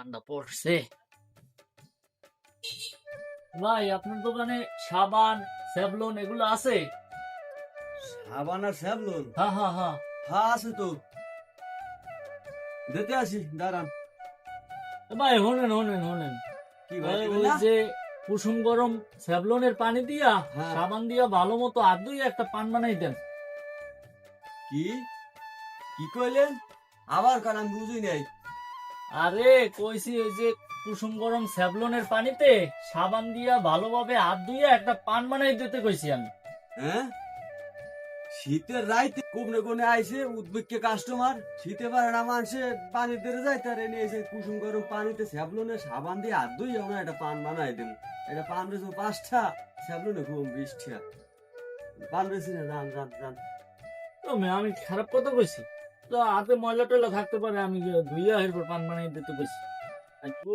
ঠান্ডা পড়ছে। ভাই আপনার দোকানে সাবান স্যাভলন এগুলো আছে? সাবান আর স্যাভলন? হ্যাঁ হ্যাঁ হ্যাঁ। হ্যাঁ আছে তো, দিতে আসি দাঁড়ান। ভাই শোনেন শোনেন শোনেন, কি ভাই ওই দিবেন ওই না? যে কুসুম গরম স্যাভলনের পানি দিয়া হ্যাঁ। সাবান দিয়া ভালো মতো হাত ধুইয়া একটা পান বানাই দেন। কি কি কইলেন? আবার কারণ আমি বুঝি নাই। আরে কইছি ওই যে কুসুম গরম স্যাভলনের পানিতে সাবান দিয়া ভালোভাবে হাত ধুইয়া একটা পান বানাই দিতে কইছি আমি। হ্যাঁ, শীতের রাইতে কোনে কোনে আইছে উদ্ভিদকে কাস্টমার, শীতে পারে না মানুষে পানি ধরে যায়, তার এনে এসে কুসুম গরম পানিতে স্যাভলনে সাবান দিয়ে হাত ধুই আমরা একটা পান বানাই দেব। এটা পান বেছে 5টা, স্যাভলনে খুব 20টা। পান বেশি না, রান রান রান। তো আমি খারাপ কথা কইছি? তো হাতে ময়লা টয়লা থাকতে পারে, আমি ধুইয়া এরপর পান বানাই দিতে কইছি।